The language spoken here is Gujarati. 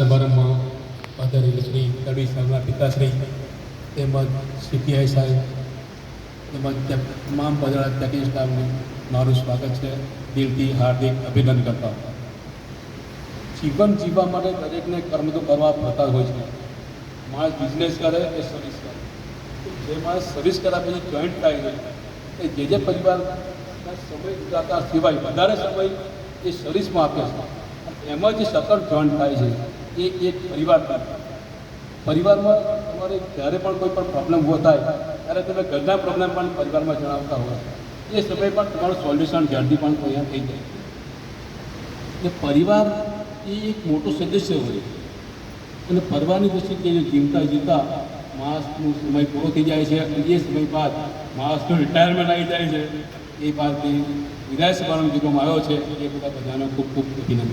સમારંભમાં આદરણીય શ્રી તડવી સાહેબના પિતાશ્રી તેમજ સીપીઆઈ સાહેબ તેમજ તમામ પધારેલા ટેકનિક સ્ટાફને મારું સ્વાગત છે. દિલથી હાર્દિક અભિનંદન કરતા જીવન જીવવા માટે દરેકને કર્મ તો કરવા પડતા હોય છે. માણસ બિઝનેસ કરે કે સર્વિસ કરે, જે માણસ સર્વિસ કર્યા પછી જોઈન્ટ થાય છે એ જે પરિવારના સમય ગુજારતા સિવાય વધારે સમય એ સર્વિસમાં આપે છે, એમાં જે સતત જોઈન્ટ થાય છે એ એક પરિવારમાં તમારે જ્યારે પણ કોઈ પણ પ્રોબ્લેમ ઊભો થાય ત્યારે તમે ઘરના પ્રોબ્લેમ પણ પરિવારમાં જણાવતા હોય એ સમયે પણ તમારું સોલ્યુશન જલ્દી પણ તૈયાર થઈ જાય. એટલે પરિવાર એ એક મોટો સદસ્ય હોય અને પરિવારની દ્રષ્ટિએ જીવતા માણસનો સમય પૂરો થઈ જાય છે અને એ સમય બાદ માણસનું રિટાયરમેન્ટ આવી જાય છે. એ બાદ વિદાય સમારંભ જીવવામાં આવ્યો છે એ બધા બધાનો ખૂબ ખૂબ અભિનંદન.